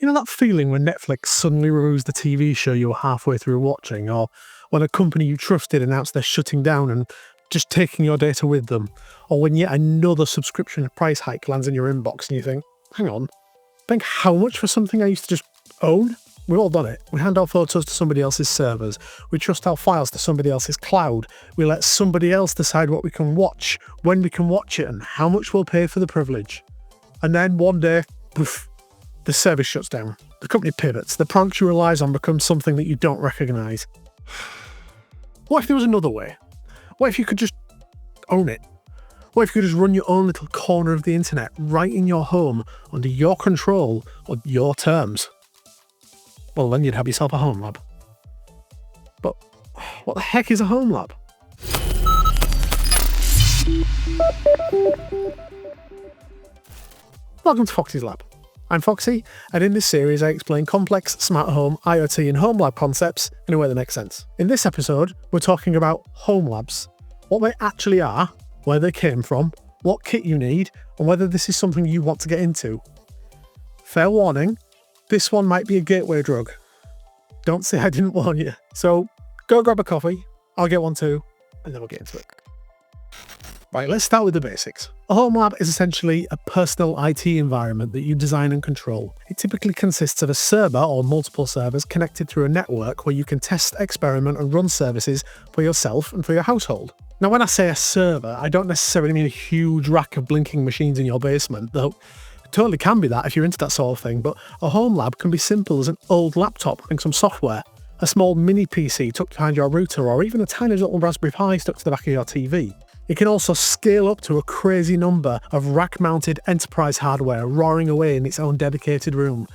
You know that feeling when Netflix suddenly removes the TV show you were halfway through watching, or when a company you trusted announced they're shutting down and just taking your data with them, or when yet another subscription price hike lands in your inbox and you think, hang on, think how much for something I used to just own? We've all done it. We hand our photos to somebody else's servers. We trust our files to somebody else's cloud. We let somebody else decide what we can watch, when we can watch it, and how much we'll pay for the privilege. And then one day, poof, the service shuts down. The company pivots. The product you relies on becomes something that you don't recognise. What if there was another way? What if you could just own it? What if you could just run your own little corner of the internet right in your home, under your control, on your terms? Well, then you'd have yourself a home lab. But what the heck is a home lab? Welcome to Foxy's Lab. I'm Foxy, and in this series I explain complex smart home, IoT and home lab concepts in a way that makes sense. In this episode, we're talking about home labs, what they actually are, where they came from, what kit you need, and whether this is something you want to get into. Fair warning, this one might be a gateway drug. Don't say I didn't warn you. So go grab a coffee, I'll get one too, and then we'll get into it. Right, let's start with the basics. A home lab is essentially a personal IT environment that you design and control. It typically consists of a server or multiple servers connected through a network where you can test, experiment and run services for yourself and for your household. Now, when I say a server, I don't necessarily mean a huge rack of blinking machines in your basement, though it totally can be that if you're into that sort of thing, but a home lab can be simple as an old laptop running some software, a small mini PC tucked behind your router, or even a tiny little Raspberry Pi stuck to the back of your TV. It can also scale up to a crazy number of rack-mounted enterprise hardware roaring away in its own dedicated room.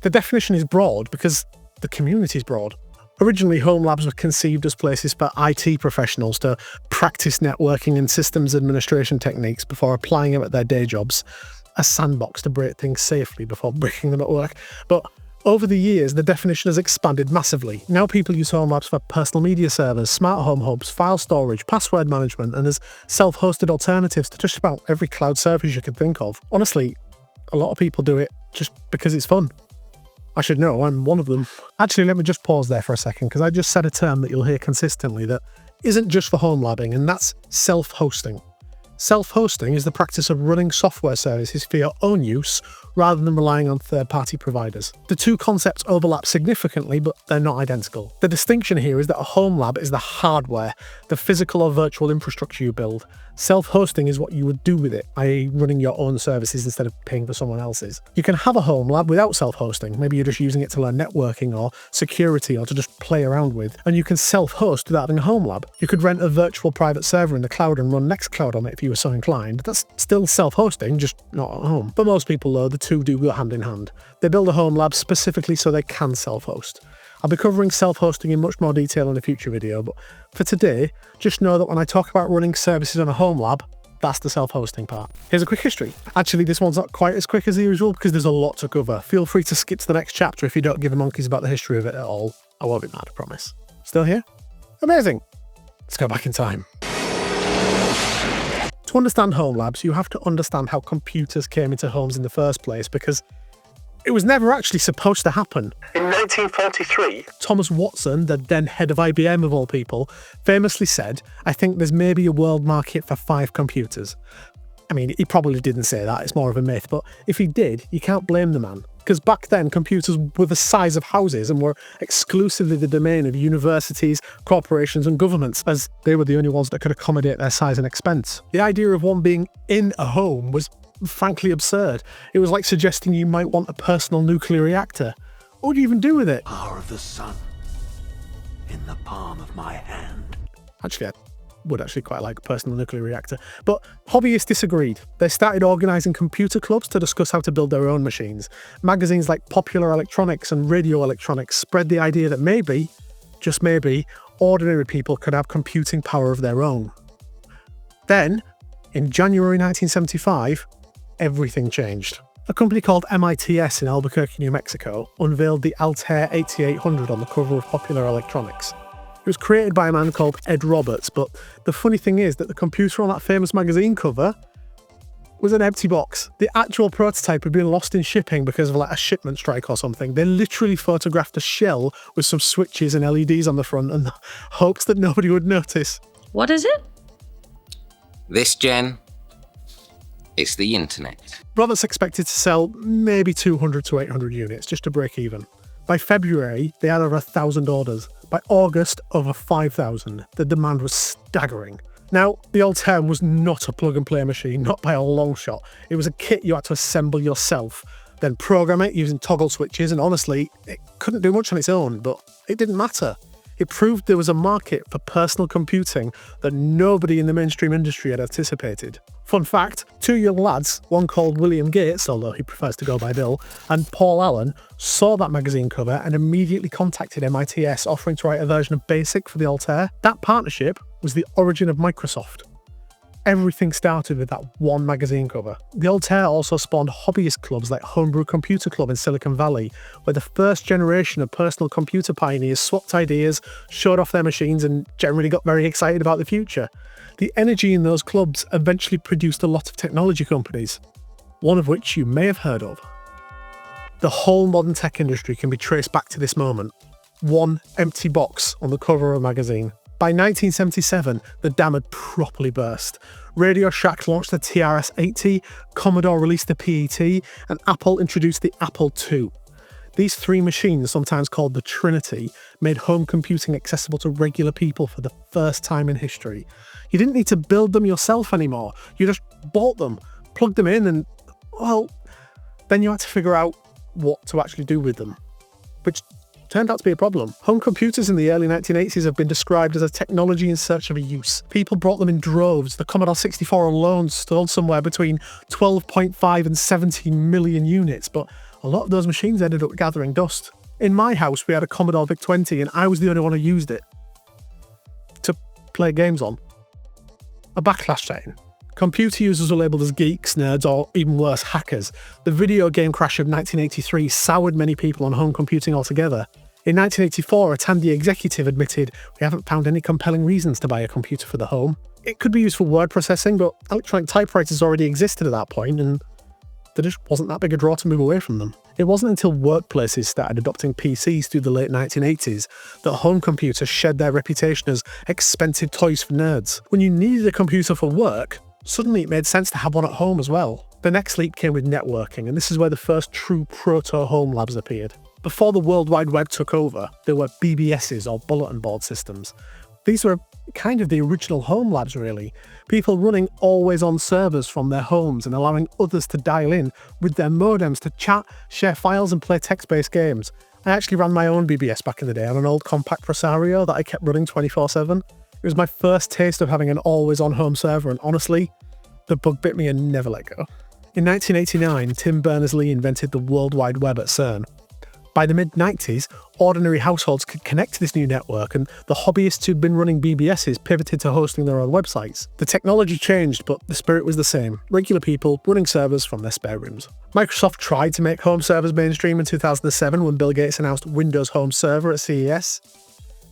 The definition is broad because the community is broad. Originally, home labs were conceived as places for IT professionals to practice networking and systems administration techniques before applying them at their day jobs, a sandbox to break things safely before breaking them at work. But over the years, the definition has expanded massively. Now people use home labs for personal media servers, smart home hubs, file storage, password management, and as self-hosted alternatives to just about every cloud service you can think of. Honestly, a lot of people do it just because it's fun. I should know, I'm one of them. Actually, let me just pause there for a second, because I just said a term that you'll hear consistently that isn't just for home labbing, and that's self-hosting. Self-hosting is the practice of running software services for your own use rather than relying on third-party providers. The two concepts overlap significantly, but they're not identical. The distinction here is that a home lab is the hardware, the physical or virtual infrastructure you build. Self-hosting is what you would do with it, i.e. running your own services instead of paying for someone else's. You can have a home lab without self-hosting. Maybe you're just using it to learn networking or security or to just play around with. And you can self-host without having a home lab. You could rent a virtual private server in the cloud and run Nextcloud on it if you were so inclined. That's still self-hosting, just not at home. But most people, though, the two do go hand in hand. They build a home lab specifically so they can self-host. I'll be covering self-hosting in much more detail in a future video, but for today, just know that when I talk about running services on a home lab, that's the self-hosting part. Here's a quick history. Actually, this one's not quite as quick as the usual because there's a lot to cover. Feel free to skip to the next chapter if you don't give a monkeys about the history of it at all. I won't be mad, I promise. Still here? Amazing! Let's go back in time. To understand home labs, you have to understand how computers came into homes in the first place, because it was never actually supposed to happen. In 1943, Thomas Watson, the then head of IBM of all people, famously said, "I think there's maybe a world market for 5 computers." I mean, he probably didn't say that, it's more of a myth, but if he did, you can't blame the man. Because back then, computers were the size of houses and were exclusively the domain of universities, corporations and governments, as they were the only ones that could accommodate their size and expense. The idea of one being in a home was frankly absurd. It was like suggesting you might want a personal nuclear reactor. What would you even do with it? Power of the sun in the palm of my hand. Actually, I would actually quite like a personal nuclear reactor. But hobbyists disagreed. They started organising computer clubs to discuss how to build their own machines. Magazines like Popular Electronics and Radio Electronics spread the idea that maybe, just maybe, ordinary people could have computing power of their own. Then, in January 1975, everything changed. A company called MITS in Albuquerque, New Mexico, unveiled the Altair 8800 on the cover of Popular Electronics. It was created by a man called Ed Roberts, but the funny thing is that the computer on that famous magazine cover was an empty box. The actual prototype had been lost in shipping because of like a shipment strike or something. They literally photographed a shell with some switches and LEDs on the front and hopes that nobody would notice. What is it? This gen, it's the internet. Roberts expected to sell maybe 200 to 800 units just to break even. By February, they had over 1,000 orders. By August, over 5,000. The demand was staggering. Now, the Altair was not a plug-and-play machine, not by a long shot. It was a kit you had to assemble yourself, then program it using toggle switches, and honestly, it couldn't do much on its own, but it didn't matter. It proved there was a market for personal computing that nobody in the mainstream industry had anticipated. Fun fact, two young lads, one called William Gates, although he prefers to go by Bill, and Paul Allen, saw that magazine cover and immediately contacted MITS offering to write a version of BASIC for the Altair. That partnership was the origin of Microsoft. Everything started with that one magazine cover. The Altair also spawned hobbyist clubs like Homebrew Computer Club in Silicon Valley, where the first generation of personal computer pioneers swapped ideas, showed off their machines, and generally got very excited about the future. The energy in those clubs eventually produced a lot of technology companies, one of which you may have heard of. The whole modern tech industry can be traced back to this moment. One empty box on the cover of a magazine. By 1977, the dam had properly burst. Radio Shack launched the TRS-80, Commodore released the PET, and Apple introduced the Apple II. These three machines, sometimes called the Trinity, made home computing accessible to regular people for the first time in history. You didn't need to build them yourself anymore. You just bought them, plugged them in, and, well, then you had to figure out what to actually do with them, which turned out to be a problem. Home computers in the early 1980s have been described as a technology in search of a use. People brought them in droves. The Commodore 64 alone sold somewhere between 12.5 and 17 million units, but a lot of those machines ended up gathering dust. In my house, we had a Commodore VIC-20 and I was the only one who used it to play games on. A backlash setting. Computer users were labelled as geeks, nerds, or even worse, hackers. The video game crash of 1983 soured many people on home computing altogether. In 1984, a Tandy executive admitted, "We haven't found any compelling reasons to buy a computer for the home." It could be used for word processing, but electronic typewriters already existed at that point, and there just wasn't that big a draw to move away from them. It wasn't until workplaces started adopting PCs through the late 1980s that home computers shed their reputation as expensive toys for nerds. When you needed a computer for work, suddenly it made sense to have one at home as well. The next leap came with networking, and this is where the first true proto-Homelabs appeared. Before the World Wide Web took over, there were BBSs, or bulletin board systems. These were kind of the original Homelabs, really. People running always-on servers from their homes and allowing others to dial in with their modems to chat, share files, and play text-based games. I actually ran my own BBS back in the day on an old compact Presario that I kept running 24/7. It was my first taste of having an always-on home server, and honestly, the bug bit me and never let go. In 1989, Tim Berners-Lee invented the World Wide Web at CERN. By the mid-90s, ordinary households could connect to this new network, and the hobbyists who'd been running BBSs pivoted to hosting their own websites. The technology changed, but the spirit was the same. Regular people running servers from their spare rooms. Microsoft tried to make home servers mainstream in 2007 when Bill Gates announced Windows Home Server at CES.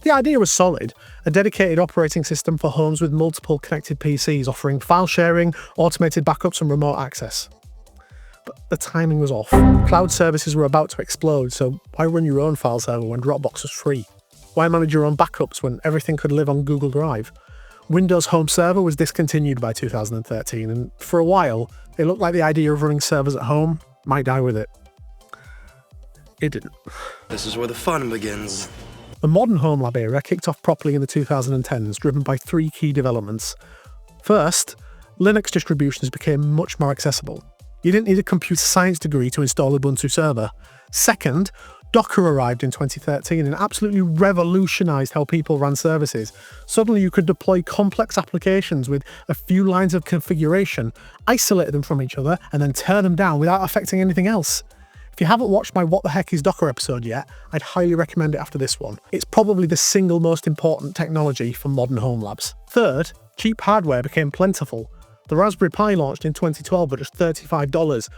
The idea was solid, a dedicated operating system for homes with multiple connected PCs offering file sharing, automated backups, and remote access. But the timing was off. Cloud services were about to explode, so why run your own file server when Dropbox was free? Why manage your own backups when everything could live on Google Drive? Windows Home Server was discontinued by 2013, and for a while, it looked like the idea of running servers at home might die with it. It didn't. This is where the fun begins. The modern Homelab era kicked off properly in the 2010s, driven by three key developments. First, Linux distributions became much more accessible. You didn't need a computer science degree to install Ubuntu Server. Second, Docker arrived in 2013 and absolutely revolutionized how people ran services. Suddenly you could deploy complex applications with a few lines of configuration, isolate them from each other, and then turn them down without affecting anything else. If you haven't watched my What the Heck is Docker episode yet, I'd highly recommend it after this one. It's probably the single most important technology for modern Homelabs. Third, cheap hardware became plentiful. The Raspberry Pi launched in 2012 at just $35.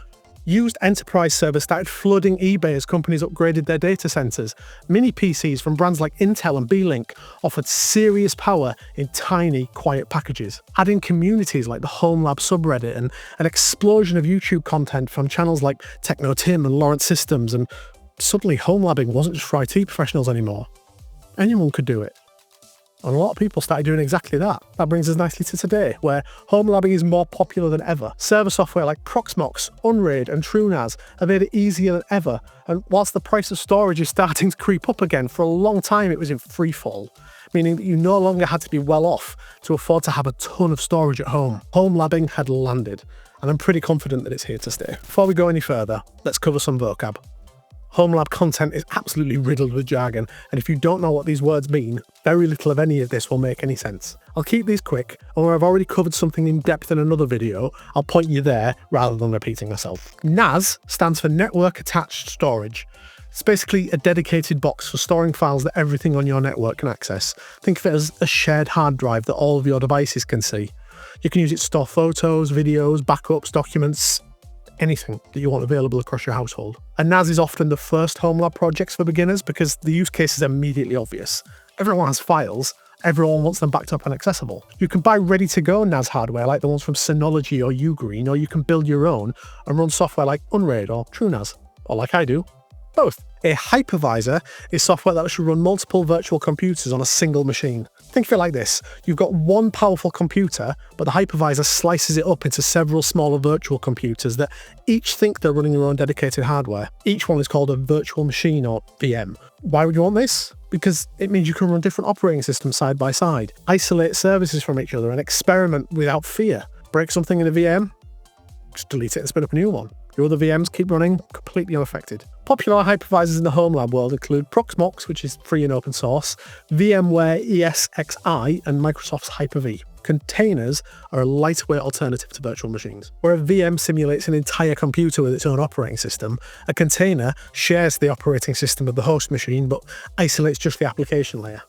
Used enterprise servers started flooding eBay as companies upgraded their data centers. Mini PCs from brands like Intel and B-Link offered serious power in tiny, quiet packages. Adding communities like the Homelabs subreddit and an explosion of YouTube content from channels like Techno Tim and Lawrence Systems, and suddenly homelabbing wasn't just for IT professionals anymore. Anyone could do it. And a lot of people started doing exactly that. That brings us nicely to today, where homelabbing is more popular than ever. Server software like Proxmox, Unraid and TrueNAS have made it easier than ever, and whilst the price of storage is starting to creep up again, for a long time it was in free fall, meaning that you no longer had to be well off to afford to have a ton of storage at home. Homelabbing had landed, and I'm pretty confident that it's here to stay. Before we go any further, let's cover some vocab. Homelab content is absolutely riddled with jargon, and if you don't know what these words mean, very little of any of this will make any sense. I'll keep these quick, and where I've already covered something in depth in another video, I'll point you there rather than repeating myself. NAS stands for Network Attached Storage. It's basically a dedicated box for storing files that everything on your network can access. Think of it as a shared hard drive that all of your devices can see. You can use it to store photos, videos, backups, documents, anything that you want available across your household. And NAS is often the first Homelab projects for beginners because the use case is immediately obvious. Everyone has files, everyone wants them backed up and accessible. You can buy ready-to-go NAS hardware like the ones from Synology or Ugreen, or you can build your own and run software like Unraid or TrueNAS, or like I do, both. A hypervisor is software that lets you run multiple virtual computers on a single machine. Think of it like this. You've got one powerful computer, but the hypervisor slices it up into several smaller virtual computers that each think they're running their own dedicated hardware. Each one is called a virtual machine, or VM. Why would you want this? Because it means you can run different operating systems side by side, isolate services from each other, and experiment without fear. Break something in a VM? Just delete it and spin up a new one. Your other VMs keep running completely unaffected. Popular hypervisors in the Homelab world include Proxmox, which is free and open source, VMware ESXi, and Microsoft's Hyper-V. Containers are a lightweight alternative to virtual machines. Where a VM simulates an entire computer with its own operating system, a container shares the operating system of the host machine but isolates just the application layer.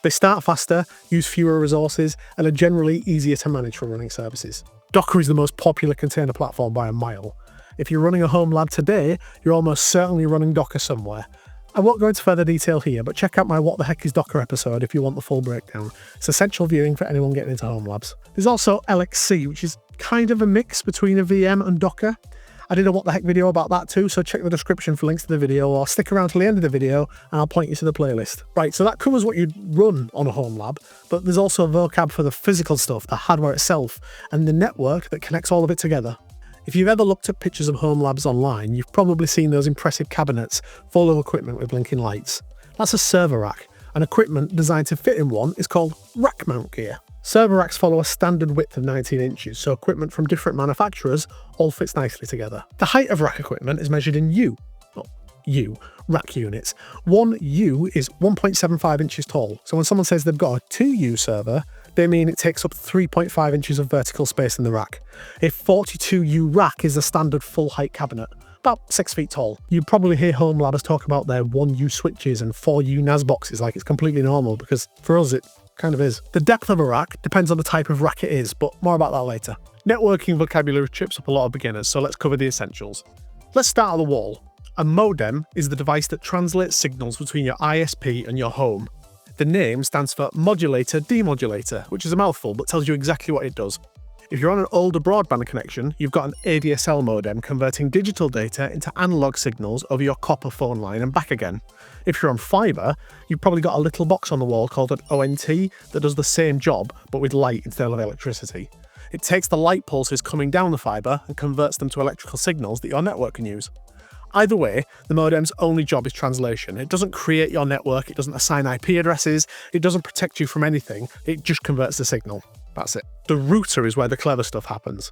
They start faster, use fewer resources, and are generally easier to manage for running services. Docker is the most popular container platform by a mile. If you're running a Homelab today, you're almost certainly running Docker somewhere. I won't go into further detail here, but check out my What the Heck is Docker episode if you want the full breakdown. It's essential viewing for anyone getting into Homelabs. There's also LXC, which is kind of a mix between a VM and Docker. I did a What the Heck video about that too, so check the description for links to the video, or stick around till the end of the video and I'll point you to the playlist. Right, so that covers what you'd run on a Homelab, but there's also a vocab for the physical stuff, the hardware itself, and the network that connects all of it together. If you've ever looked at pictures of Homelabs online, you've probably seen those impressive cabinets full of equipment with blinking lights. That's a server rack, and equipment designed to fit in one is called rack mount gear. Server racks follow a standard width of 19 inches, so equipment from different manufacturers all fits nicely together. The height of rack equipment is measured in rack units. One U is 1.75 inches tall, so when someone says they've got a 2U server, they mean it takes up 3.5 inches of vertical space in the rack. A 42U rack is a standard full height cabinet, about 6 feet tall. You probably hear Homelabbers talk about their 1U switches and 4U NAS boxes like it's completely normal, because for us it kind of is. The depth of a rack depends on the type of rack it is, but more about that later. Networking vocabulary trips up a lot of beginners, so let's cover the essentials. Let's start at the wall. A modem is the device that translates signals between your ISP and your home. The name stands for Modulator Demodulator, which is a mouthful but tells you exactly what it does. If you're on an older broadband connection, you've got an ADSL modem converting digital data into analog signals over your copper phone line and back again. If you're on fibre, you've probably got a little box on the wall called an ONT that does the same job but with light instead of electricity. It takes the light pulses coming down the fibre and converts them to electrical signals that your network can use. Either way, the modem's only job is translation. It doesn't create your network, it doesn't assign IP addresses, it doesn't protect you from anything, it just converts the signal. That's it. The router is where the clever stuff happens.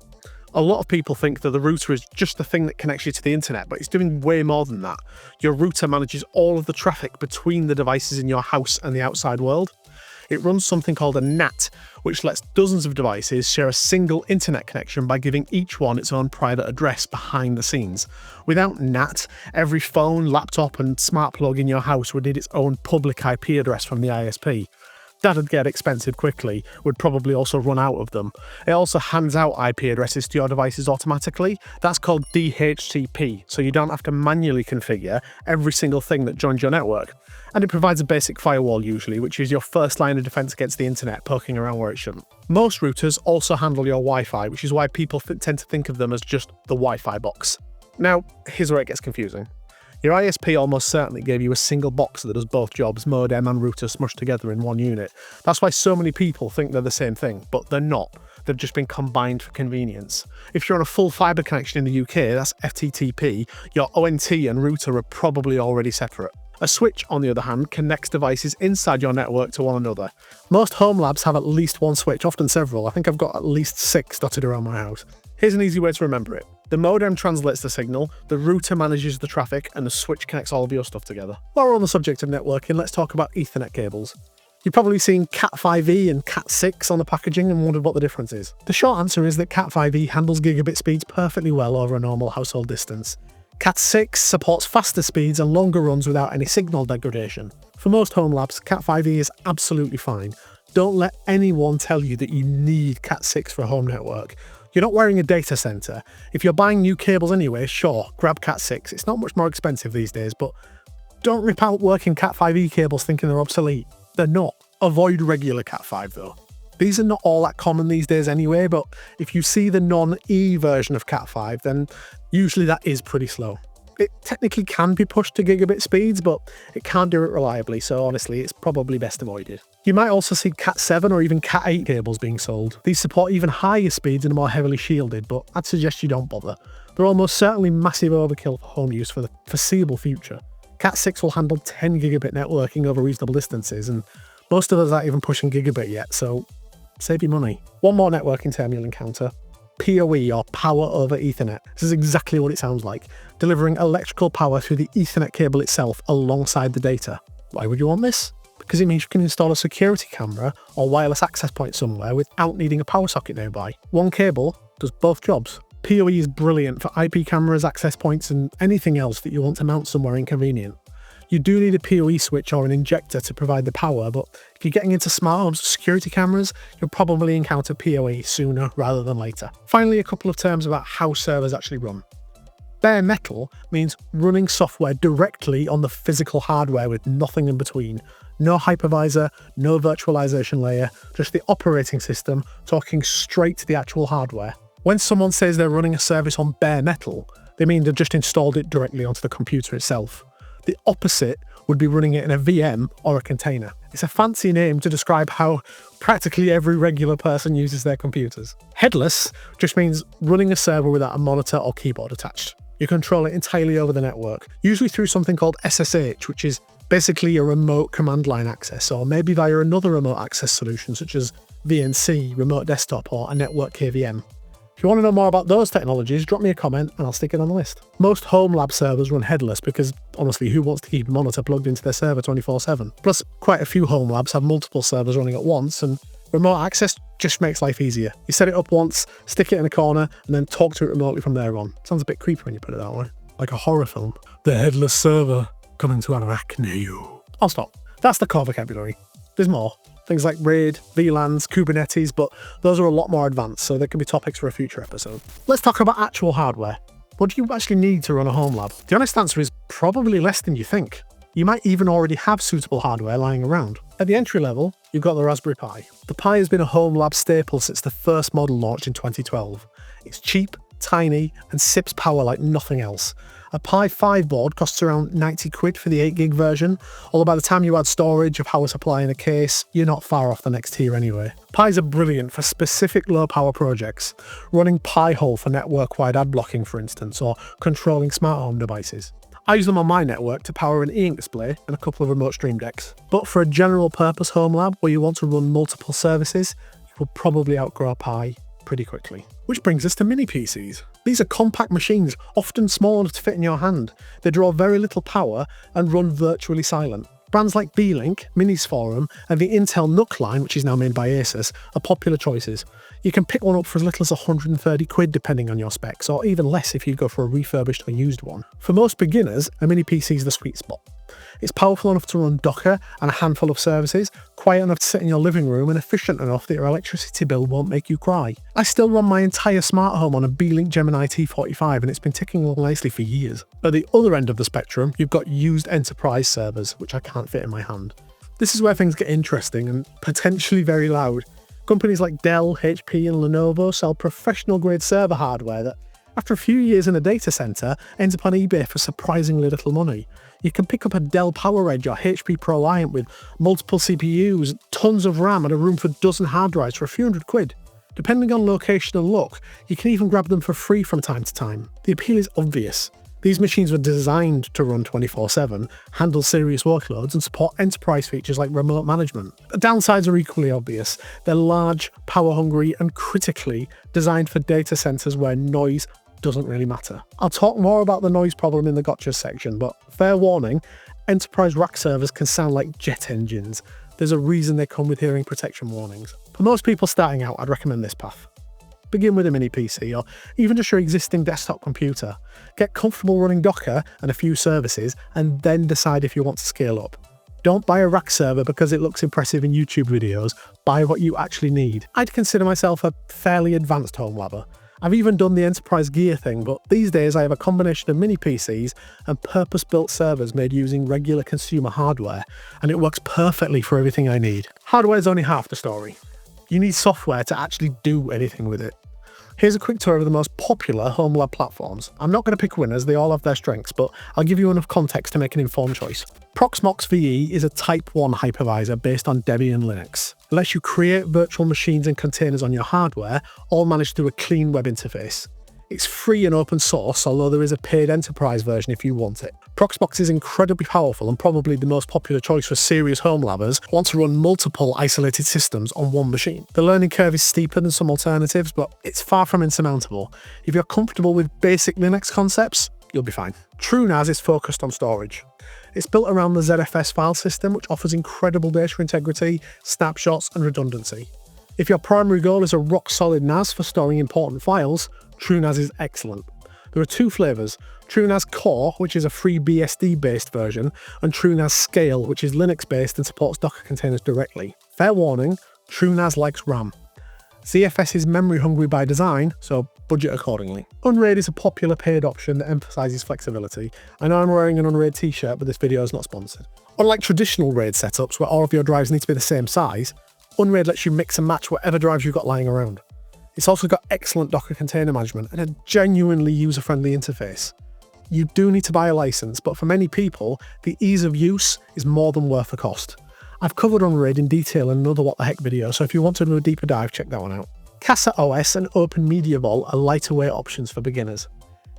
A lot of people think that the router is just the thing that connects you to the internet, but it's doing way more than that. Your router manages all of the traffic between the devices in your house and the outside world. It runs something called a NAT, which lets dozens of devices share a single internet connection by giving each one its own private address behind the scenes. Without NAT, every phone, laptop and smart plug in your house would need its own public IP address from the ISP. That'd get expensive quickly, would probably also run out of them. It also hands out IP addresses to your devices automatically. That's called DHCP, so you don't have to manually configure every single thing that joins your network. And it provides a basic firewall usually, which is your first line of defense against the internet poking around where it shouldn't. Most routers also handle your Wi-Fi, which is why people tend to think of them as just the Wi-Fi box. Now, here's where it gets confusing. Your ISP almost certainly gave you a single box that does both jobs, modem and router smushed together in one unit. That's why so many people think they're the same thing, but they're not. They've just been combined for convenience. If you're on a full fibre connection in the UK, that's FTTP, your ONT and router are probably already separate. A switch, on the other hand, connects devices inside your network to one another. Most Homelabs have at least one switch, often several. I think I've got at least 6 dotted around my house. Here's an easy way to remember it. The modem translates the signal, the router manages the traffic, and the switch connects all of your stuff together. While we're on the subject of networking, let's talk about Ethernet cables. You've probably seen Cat5e and Cat6 on the packaging and wondered what the difference is. The short answer is that Cat5e handles gigabit speeds perfectly well over a normal household distance. Cat6 supports faster speeds and longer runs without any signal degradation. For most Homelabs, Cat5e is absolutely fine. Don't let anyone tell you that you need Cat6 for a home network. You're not wearing a data center. If you're buying new cables anyway, sure, grab Cat6. It's not much more expensive these days, but don't rip out working Cat5e cables thinking they're obsolete. They're not. Avoid regular Cat5 though. These are not all that common these days anyway, but if you see the non-E version of Cat5, then usually that is pretty slow. It technically can be pushed to gigabit speeds, but it can't do it reliably, so honestly, it's probably best avoided. You might also see Cat7 or even Cat8 cables being sold. These support even higher speeds and are more heavily shielded, but I'd suggest you don't bother. They're almost certainly massive overkill for home use for the foreseeable future. Cat6 will handle 10 gigabit networking over reasonable distances, and most of us aren't even pushing gigabit yet, so save your money. One more networking term you'll encounter. PoE, or Power over Ethernet. This is exactly what it sounds like, delivering electrical power through the Ethernet cable itself alongside the data. Why would you want this? Because it means you can install a security camera or wireless access point somewhere without needing a power socket nearby. One cable does both jobs. PoE is brilliant for IP cameras, access points, and anything else that you want to mount somewhere inconvenient. You do need a PoE switch or an injector to provide the power, but if you're getting into smart homes security cameras, you'll probably encounter PoE sooner rather than later. Finally, a couple of terms about how servers actually run. Bare metal means running software directly on the physical hardware with nothing in between. No hypervisor, no virtualization layer, just the operating system talking straight to the actual hardware. When someone says they're running a service on bare metal, they mean they've just installed it directly onto the computer itself. The opposite would be running it in a VM or a container. It's a fancy name to describe how practically every regular person uses their computers. Headless just means running a server without a monitor or keyboard attached. You control it entirely over the network, usually through something called SSH, which is basically a remote command line access, or maybe via another remote access solution such as VNC, remote desktop, or a network KVM. If you want to know more about those technologies, drop me a comment and I'll stick it on the list. Most Homelab servers run headless because, honestly, who wants to keep a monitor plugged into their server 24/7? Plus, quite a few Homelabs have multiple servers running at once, and remote access just makes life easier. You set it up once, stick it in a corner, and then talk to it remotely from there on. Sounds a bit creepy when you put it that way. Like a horror film. The headless server coming to arachne you. I'll stop. That's the core vocabulary. There's more. Things like RAID, VLANs, Kubernetes, but those are a lot more advanced, so they can be topics for a future episode. Let's talk about actual hardware. What do you actually need to run a Homelab? The honest answer is probably less than you think. You might even already have suitable hardware lying around. At the entry level, you've got the Raspberry Pi. The Pi has been a Homelab staple since the first model launched in 2012. It's cheap, tiny, and sips power like nothing else. A Pi 5 board costs around 90 quid for the 8GB version, although by the time you add storage, a power supply and a case, you're not far off the next tier anyway. Pis are brilliant for specific low power projects, running Pi-hole for network-wide ad blocking for instance, or controlling smart home devices. I use them on my network to power an e-ink display and a couple of remote stream decks. But for a general purpose Homelab where you want to run multiple services, you will probably outgrow a Pi pretty quickly. Which brings us to mini PCs. These are compact machines, often small enough to fit in your hand. They draw very little power and run virtually silent. Brands like B-Link, Minis Forum, and the Intel NUC line, which is now made by Asus, are popular choices. You can pick one up for as little as 130 quid depending on your specs, or even less if you go for a refurbished or used one. For most beginners, a mini PC is the sweet spot. It's powerful enough to run Docker and a handful of services, quiet enough to sit in your living room, and efficient enough that your electricity bill won't make you cry. I still run my entire smart home on a Beelink Gemini T45 and it's been ticking along nicely for years. At the other end of the spectrum, you've got used enterprise servers, which I can't fit in my hand. This is where things get interesting and potentially very loud. Companies like Dell, HP and Lenovo sell professional-grade server hardware that, after a few years in a data center, ends up on eBay for surprisingly little money. You can pick up a Dell PowerEdge or HP ProLiant with multiple CPUs, tons of RAM and a room for a dozen hard drives for a few hundred quid. Depending on location and look, you can even grab them for free from time to time. The appeal is obvious. These machines were designed to run 24/7, handle serious workloads and support enterprise features like remote management. The downsides are equally obvious. They're large, power-hungry and critically designed for data centers where noise doesn't really matter. I'll talk more about the noise problem in the gotchas section, but fair warning, enterprise rack servers can sound like jet engines. There's a reason they come with hearing protection warnings. For most people starting out, I'd recommend this path. Begin with a mini PC or even just your existing desktop computer. Get comfortable running Docker and a few services and then decide if you want to scale up. Don't buy a rack server because it looks impressive in YouTube videos. Buy what you actually need. I'd consider myself a fairly advanced home labber. I've even done the enterprise gear thing, but these days I have a combination of mini PCs and purpose-built servers made using regular consumer hardware, and it works perfectly for everything I need. Hardware is only half the story. You need software to actually do anything with it. Here's a quick tour of the most popular Homelab platforms. I'm not going to pick winners, they all have their strengths, but I'll give you enough context to make an informed choice. Proxmox VE is a Type 1 hypervisor based on Debian Linux. It lets you create virtual machines and containers on your hardware, all managed through a clean web interface. It's free and open source, although there is a paid enterprise version if you want it. Proxmox is incredibly powerful and probably the most popular choice for serious home labbers who want to run multiple isolated systems on one machine. The learning curve is steeper than some alternatives, but it's far from insurmountable. If you're comfortable with basic Linux concepts, you'll be fine. TrueNAS is focused on storage. It's built around the ZFS file system, which offers incredible data integrity, snapshots, and redundancy. If your primary goal is a rock-solid NAS for storing important files, TrueNAS is excellent. There are two flavors, TrueNAS Core, which is a free BSD-based version, and TrueNAS Scale, which is Linux-based and supports Docker containers directly. Fair warning, TrueNAS likes RAM. ZFS is memory-hungry by design, so budget accordingly. Unraid is a popular paid option that emphasises flexibility. I know I'm wearing an Unraid t-shirt, but this video is not sponsored. Unlike traditional RAID setups, where all of your drives need to be the same size, Unraid lets you mix and match whatever drives you've got lying around. It's also got excellent Docker container management and a genuinely user-friendly interface. You do need to buy a license, but for many people, the ease of use is more than worth the cost. I've covered Unraid in detail in another What the Heck video, so if you want to do a deeper dive, check that one out. CasaOS and Open Media Vault are lighter weight options for beginners.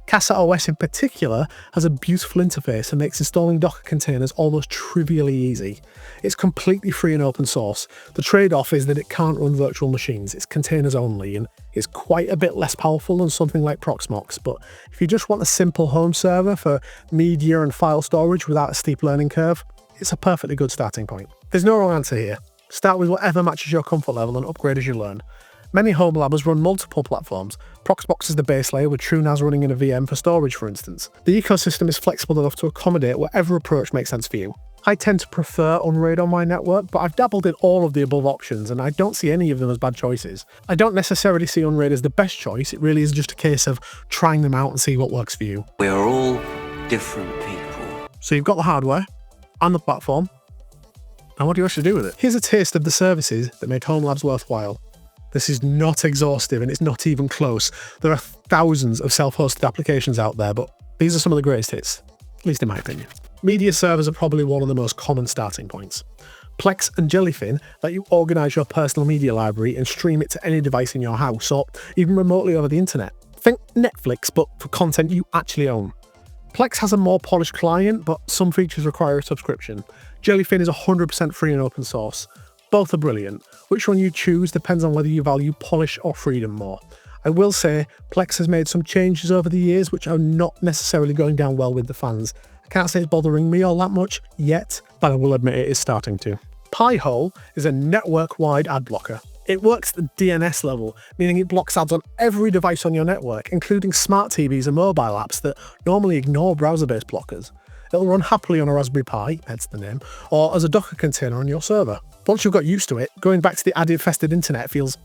CasaOS in particular has a beautiful interface and makes installing Docker containers almost trivially easy. It's completely free and open source. The trade-off is that it can't run virtual machines, it's containers only, and it's quite a bit less powerful than something like Proxmox, but if you just want a simple home server for media and file storage without a steep learning curve, it's a perfectly good starting point. There's no wrong answer here. Start with whatever matches your comfort level and upgrade as you learn. Many home labbers run multiple platforms. Proxmox is the base layer with TrueNAS running in a VM for storage, for instance. The ecosystem is flexible enough to accommodate whatever approach makes sense for you. I tend to prefer Unraid on my network, but I've dabbled in all of the above options and I don't see any of them as bad choices. I don't necessarily see Unraid as the best choice, it really is just a case of trying them out and see what works for you. We are all different people. So you've got the hardware and the platform, and what do you actually do with it? Here's a taste of the services that make Homelabs worthwhile. This is not exhaustive and it's not even close. There are thousands of self-hosted applications out there, but these are some of the greatest hits, at least in my opinion. Media servers are probably one of the most common starting points. Plex and Jellyfin let you organise your personal media library and stream it to any device in your house, or even remotely over the internet. Think Netflix, but for content you actually own. Plex has a more polished client, but some features require a subscription. Jellyfin is 100% free and open source. Both are brilliant. Which one you choose depends on whether you value polish or freedom more. I will say, Plex has made some changes over the years which are not necessarily going down well with the fans. I can't say it's bothering me all that much yet, but I will admit it is starting to. Pi-hole is a network-wide ad blocker. It works at the DNS level, meaning it blocks ads on every device on your network, including smart TVs and mobile apps that normally ignore browser-based blockers. It'll run happily on a Raspberry Pi, hence the name, or as a Docker container on your server. Once you've got used to it, going back to the ad-infested internet feels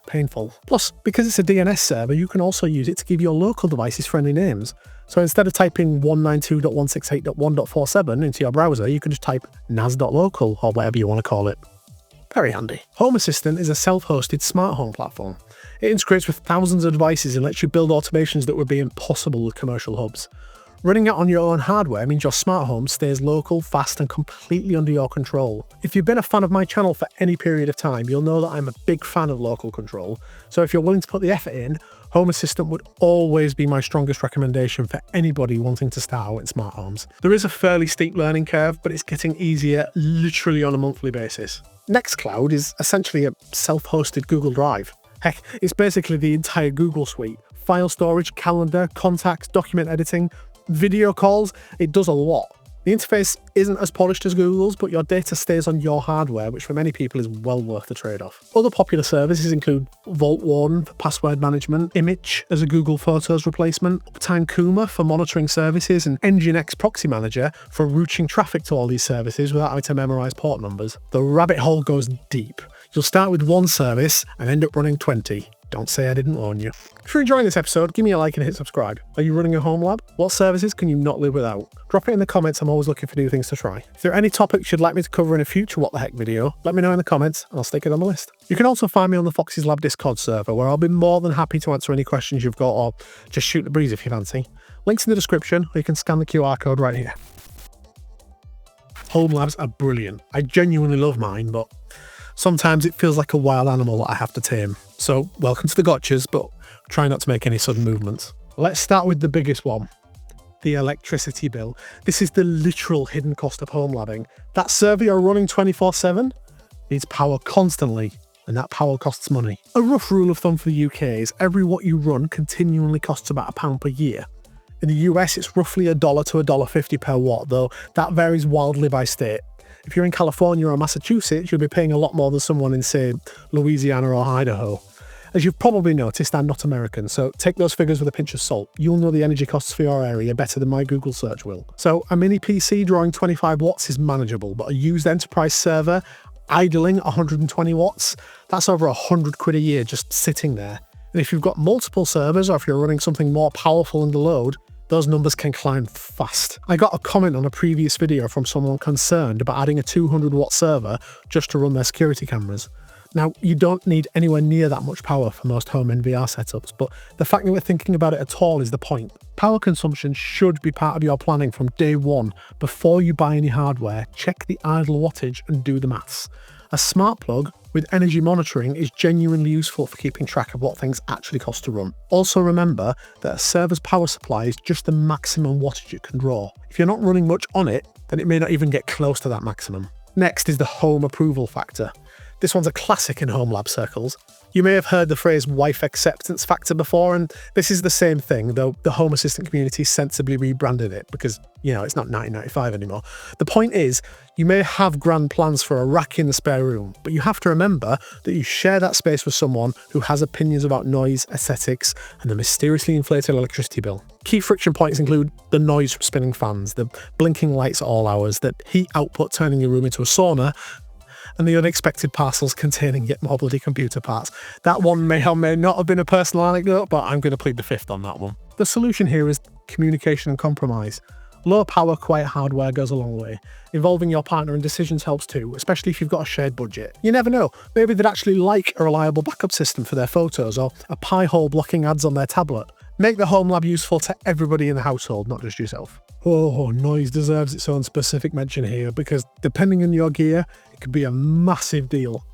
painful. Plus, because it's a DNS server, you can also use it to give your local devices friendly names. So instead of typing 192.168.1.47 into your browser, you can just type nas.local or whatever you want to call it. Very handy. Home Assistant is a self-hosted smart home platform. It integrates with thousands of devices and lets you build automations that would be impossible with commercial hubs. Running it on your own hardware means your smart home stays local, fast, and completely under your control. If you've been a fan of my channel for any period of time, you'll know that I'm a big fan of local control. So if you're willing to put the effort in, Home Assistant would always be my strongest recommendation for anybody wanting to start out in smart homes. There is a fairly steep learning curve, but it's getting easier literally on a monthly basis. Nextcloud is essentially a self-hosted Google Drive. Heck, it's basically the entire Google suite. File storage, calendar, contacts, document editing, video calls, it does a lot. The interface isn't as polished as Google's, but your data stays on your hardware, which for many people is well worth the trade-off. Other popular services include Vaultwarden for password management, Image as a Google Photos replacement, Uptime Kuma for monitoring services, and Nginx Proxy Manager for routing traffic to all these services without having to memorize port numbers. The rabbit hole goes deep. You'll start with one service and end up running 20. Don't say I didn't warn you. If you're enjoying this episode, give me a like and hit subscribe. Are you running a home lab? What services can you not live without? Drop it in the comments, I'm always looking for new things to try. If there are any topics you'd like me to cover in a future What the Heck video, let me know in the comments and I'll stick it on the list. You can also find me on the Foxy's Lab Discord server, where I'll be more than happy to answer any questions you've got or just shoot the breeze if you fancy. Links in the description, or you can scan the QR code right here. Home labs are brilliant. I genuinely love mine, but sometimes it feels like a wild animal that I have to tame. So, welcome to the gotchas, but try not to make any sudden movements. Let's start with the biggest one, the electricity bill. This is the literal hidden cost of home labbing. That server you're running 24/7 needs power constantly, and that power costs money. A rough rule of thumb for the UK is every watt you run continually costs about £1 per year. In the US, it's roughly $1 to $1.50 per watt, though that varies wildly by state. If you're in California or Massachusetts, you'll be paying a lot more than someone in, say, Louisiana or Idaho. As you've probably noticed, I'm not American, so take those figures with a pinch of salt. You'll know the energy costs for your area better than my Google search will. So a mini PC drawing 25 watts is manageable, but a used enterprise server idling 120 watts, that's over £100 a year just sitting there. And if you've got multiple servers, or if you're running something more powerful under load, those numbers can climb fast. I got a comment on a previous video from someone concerned about adding a 200 watt server just to run their security cameras. Now, you don't need anywhere near that much power for most home NVR setups, but the fact that we're thinking about it at all is the point. Power consumption should be part of your planning from day one. Before you buy any hardware, check the idle wattage and do the maths. A smart plug with energy monitoring is genuinely useful for keeping track of what things actually cost to run. Also remember that a server's power supply is just the maximum wattage it can draw. If you're not running much on it, then it may not even get close to that maximum. Next is the home approval factor. This one's a classic in home lab circles. You may have heard the phrase wife acceptance factor before, and this is the same thing, though the Home Assistant community sensibly rebranded it because, it's not 1995 anymore. The point is, you may have grand plans for a rack in the spare room, but you have to remember that you share that space with someone who has opinions about noise, aesthetics, and the mysteriously inflated electricity bill. Key friction points include the noise from spinning fans, the blinking lights at all hours, the heat output turning your room into a sauna, and the unexpected parcels containing yet more bloody computer parts. That one may or may not have been a personal anecdote, but I'm going to plead the fifth on that one. The solution here is communication and compromise. Low power, quiet hardware goes a long way. Involving your partner in decisions helps too, especially if you've got a shared budget. You never know, maybe they'd actually like a reliable backup system for their photos or a pie hole blocking ads on their tablet. Make the home lab useful to everybody in the household, not just yourself. Oh, noise deserves its own specific mention here because depending on your gear, it could be a massive deal.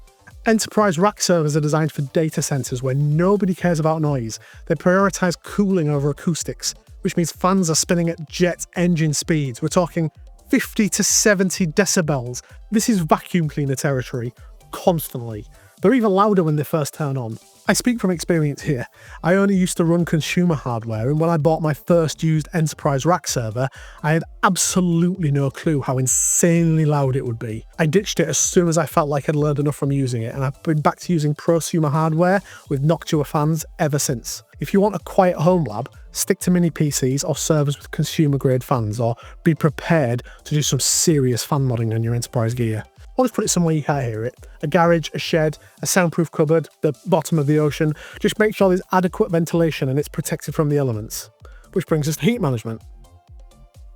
Enterprise rack servers are designed for data centers where nobody cares about noise. They prioritize cooling over acoustics, which means fans are spinning at jet engine speeds. We're talking 50 to 70 decibels. This is vacuum cleaner territory, constantly. They're even louder when they first turn on. I speak from experience here. I only used to run consumer hardware, and when I bought my first used enterprise rack server, I had absolutely no clue how insanely loud it would be. I ditched it as soon as I felt like I'd learned enough from using it, and I've been back to using prosumer hardware with Noctua fans ever since. If you want a quiet home lab, stick to mini PCs or servers with consumer grade fans, or be prepared to do some serious fan modding on your enterprise gear. Or just put it somewhere you can't hear it. A garage, a shed, a soundproof cupboard, the bottom of the ocean. Just make sure there's adequate ventilation and it's protected from the elements. Which brings us to heat management.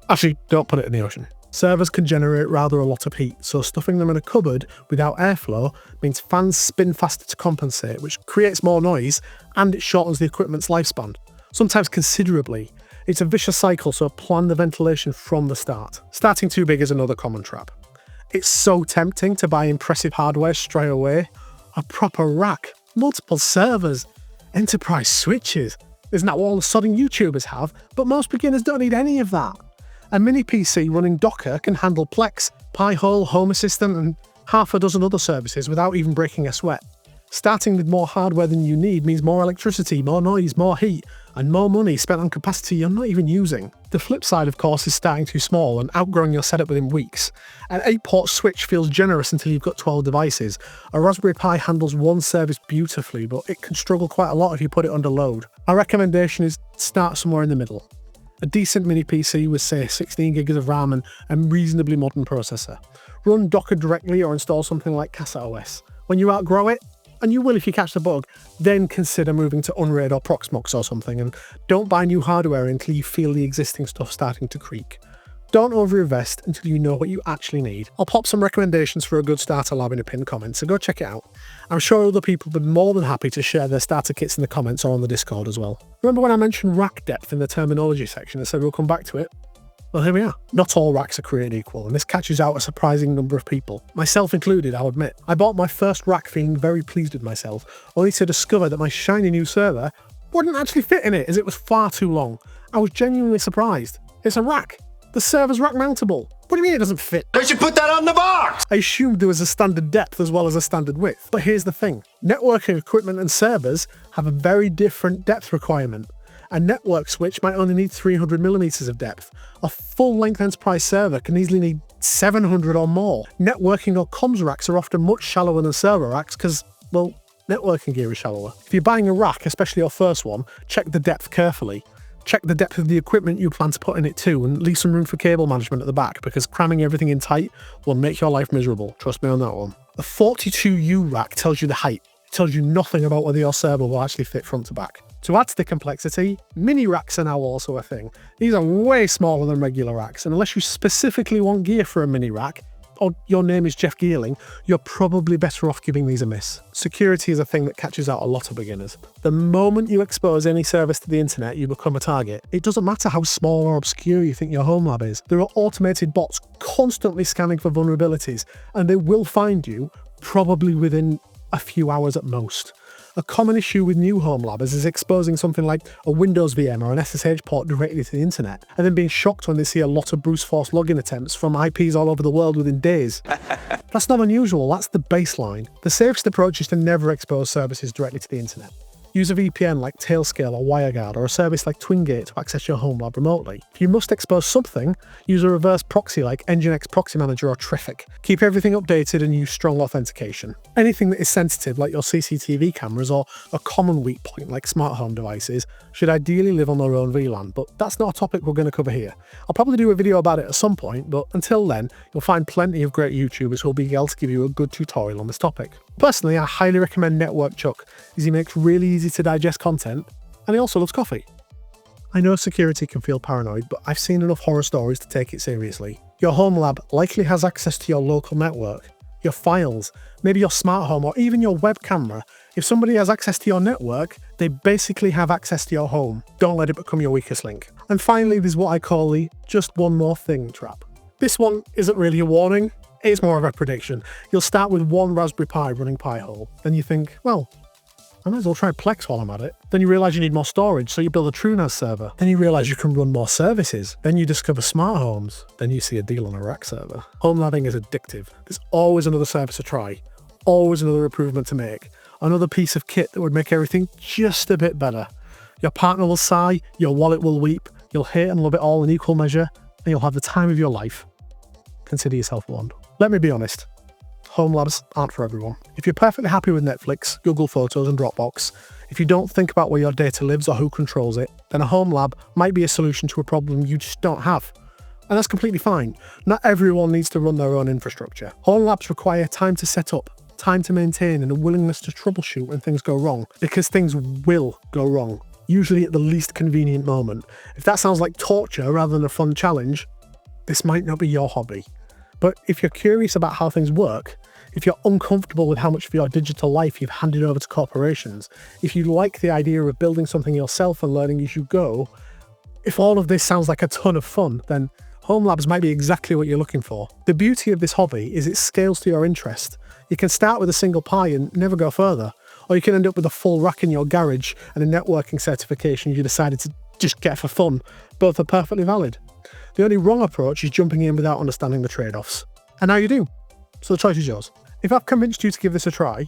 Actually, don't put it in the ocean. Servers can generate rather a lot of heat, so stuffing them in a cupboard without airflow means fans spin faster to compensate, which creates more noise and it shortens the equipment's lifespan, sometimes considerably. It's a vicious cycle, so plan the ventilation from the start. Starting too big is another common trap. It's so tempting to buy impressive hardware straight away. A proper rack, multiple servers, enterprise switches. Isn't that what all the sodding YouTubers have? But most beginners don't need any of that. A mini PC running Docker can handle Plex, Pi-hole, Home Assistant and half a dozen other services without even breaking a sweat. Starting with more hardware than you need means more electricity, more noise, more heat, and more money spent on capacity you're not even using. The flip side, of course, is starting too small and outgrowing your setup within weeks. An 8-port switch feels generous until you've got 12 devices. A Raspberry Pi handles one service beautifully, but it can struggle quite a lot if you put it under load. Our recommendation is start somewhere in the middle. A decent mini PC with, say, 16 gigs of RAM and a reasonably modern processor. Run Docker directly or install something like CasaOS. When you outgrow it, and you will if you catch the bug, then consider moving to Unraid or Proxmox or something, and don't buy new hardware until you feel the existing stuff starting to creak. Don't overinvest until you know what you actually need. I'll pop some recommendations for a good starter lab in a pinned comment, so go check it out. I'm sure other people would be more than happy to share their starter kits in the comments or on the Discord as well. Remember when I mentioned rack depth in the terminology section and said we'll come back to it? Well, here we are. Not all racks are created equal, and this catches out a surprising number of people. Myself included, I'll admit. I bought my first rack feeling very pleased with myself, only to discover that my shiny new server wouldn't actually fit in it as it was far too long. I was genuinely surprised. It's a rack. The server's rack mountable. What do you mean it doesn't fit? They should put that on the box! I assumed there was a standard depth as well as a standard width. But here's the thing. Networking equipment and servers have a very different depth requirement. A network switch might only need 300mm of depth. A full-length enterprise server can easily need 700 or more. Networking or comms racks are often much shallower than server racks because, well, networking gear is shallower. If you're buying a rack, especially your first one, check the depth carefully. Check the depth of the equipment you plan to put in it too, and leave some room for cable management at the back, because cramming everything in tight will make your life miserable. Trust me on that one. A 42U rack tells you the height. It tells you nothing about whether your server will actually fit front to back. To add to the complexity, mini racks are now also a thing. These are way smaller than regular racks, and unless you specifically want gear for a mini rack, or your name is Jeff Geerling, you're probably better off giving these a miss. Security is a thing that catches out a lot of beginners. The moment you expose any service to the internet, you become a target. It doesn't matter how small or obscure you think your home lab is. There are automated bots constantly scanning for vulnerabilities, and they will find you probably within a few hours at most. A common issue with new home labs is exposing something like a Windows VM or an SSH port directly to the internet, and then being shocked when they see a lot of brute force login attempts from IPs all over the world within days. That's not unusual, that's the baseline. The safest approach is to never expose services directly to the internet. Use a VPN like Tailscale or WireGuard, or a service like TwinGate to access your home lab remotely. If you must expose something, use a reverse proxy like Nginx Proxy Manager or Traffic. Keep everything updated and use strong authentication. Anything that is sensitive like your CCTV cameras or a common weak point like smart home devices should ideally live on their own VLAN, but that's not a topic we're going to cover here. I'll probably do a video about it at some point, but until then, you'll find plenty of great YouTubers who'll be able to give you a good tutorial on this topic. Personally, I highly recommend Network Chuck, as he makes really easy to digest content, and he also loves coffee. I know security can feel paranoid, but I've seen enough horror stories to take it seriously. Your home lab likely has access to your local network, your files, maybe your smart home, or even your web camera. If somebody has access to your network, they basically have access to your home. Don't let it become your weakest link. And finally, there's what I call the just one more thing trap. This one isn't really a warning, it's more of a prediction. You'll start with one Raspberry Pi running Pi-hole. Then you think, well, I might as well try Plex while I'm at it. Then you realise you need more storage, so you build a TrueNAS server. Then you realise you can run more services. Then you discover smart homes. Then you see a deal on a rack server. Home labbing is addictive. There's always another service to try. Always another improvement to make. another piece of kit that would make everything just a bit better. Your partner will sigh, your wallet will weep, you'll hate and love it all in equal measure, and you'll have the time of your life. Consider yourself warned. Let me be honest, Homelabs aren't for everyone. If you're perfectly happy with Netflix, Google Photos and Dropbox, if you don't think about where your data lives or who controls it, then a home lab might be a solution to a problem you just don't have. And that's completely fine. Not everyone needs to run their own infrastructure. Home labs require time to set up, time to maintain, and a willingness to troubleshoot when things go wrong, because things will go wrong, usually at the least convenient moment. If that sounds like torture rather than a fun challenge, this might not be your hobby. But if you're curious about how things work, if you're uncomfortable with how much of your digital life you've handed over to corporations, if you like the idea of building something yourself and learning as you go, if all of this sounds like a ton of fun, then Homelabs might be exactly what you're looking for. The beauty of this hobby is it scales to your interest. You can start with a single Pi and never go further, or you can end up with a full rack in your garage and a networking certification you decided to just get for fun. Both are perfectly valid. The only wrong approach is jumping in without understanding the trade-offs. And now you do. So the choice is yours. If I've convinced you to give this a try,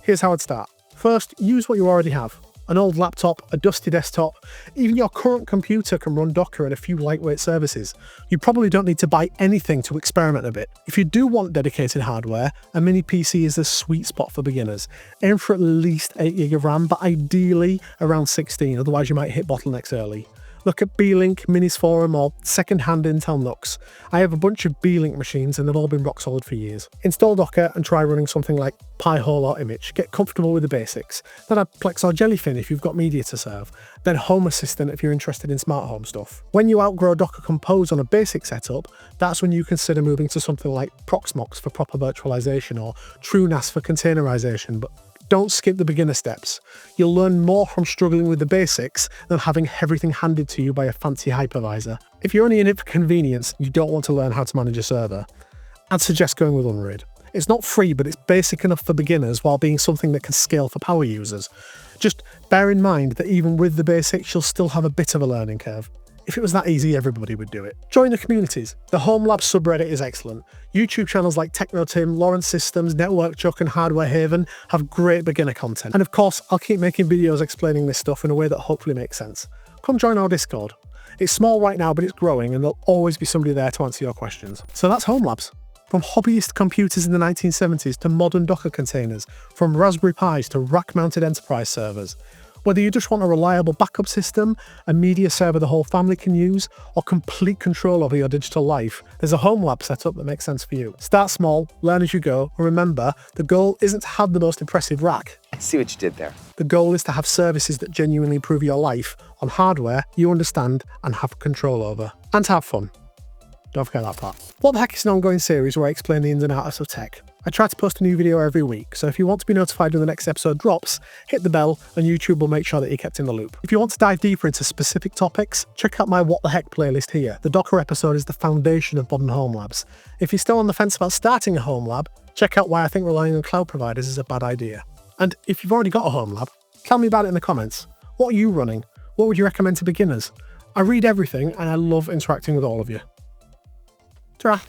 here's how I'd start. First, use what you already have. An old laptop, a dusty desktop, even your current computer can run Docker and a few lightweight services. You probably don't need to buy anything to experiment a bit. If you do want dedicated hardware, a mini PC is the sweet spot for beginners. Aim for at least 8GB of RAM, but ideally around 16, otherwise you might hit bottlenecks early. Look at B-Link, Minis Forum, or second-hand Intel NUCs. I have a bunch of B-Link machines and they've all been rock solid for years. Install Docker and try running something like Pi-hole or Image. Get comfortable with the basics. Then add Plex or Jellyfin if you've got media to serve. Then Home Assistant if you're interested in smart home stuff. When you outgrow Docker Compose on a basic setup, that's when you consider moving to something like Proxmox for proper virtualization or TrueNAS for containerization, but don't skip the beginner steps. You'll learn more from struggling with the basics than having everything handed to you by a fancy hypervisor. If you're only in it for convenience, you don't want to learn how to manage a server, I'd suggest going with Unraid. It's not free, but it's basic enough for beginners while being something that can scale for power users. Just bear in mind that even with the basics, you'll still have a bit of a learning curve. If it was that easy, everybody would do it. Join the communities. The Homelabs subreddit is excellent. YouTube channels like TechnoTim, Lawrence Systems, Network Chuck and Hardware Haven have great beginner content. And of course, I'll keep making videos explaining this stuff in a way that hopefully makes sense. Come join our Discord. It's small right now, but it's growing and there'll always be somebody there to answer your questions. So that's Homelabs. From hobbyist computers in the 1970s to modern Docker containers, from Raspberry Pis to rack-mounted enterprise servers. Whether you just want a reliable backup system, a media server the whole family can use, or complete control over your digital life, there's a home lab setup that makes sense for you. Start small, learn as you go, and remember, the goal isn't to have the most impressive rack. I see what you did there. The goal is to have services that genuinely improve your life on hardware you understand and have control over. And to have fun. Don't forget that part. What the Heck is an ongoing series where I explain the ins and outs of tech. I try to post a new video every week, so if you want to be notified when the next episode drops, hit the bell and YouTube will make sure that you're kept in the loop. If you want to dive deeper into specific topics, check out my What the Heck playlist here. The Docker episode is the foundation of modern home labs. If you're still on the fence about starting a home lab, check out why I think relying on cloud providers is a bad idea. And if you've already got a home lab, tell me about it in the comments. What are you running? What would you recommend to beginners? I read everything and I love interacting with all of you. Ta-ra!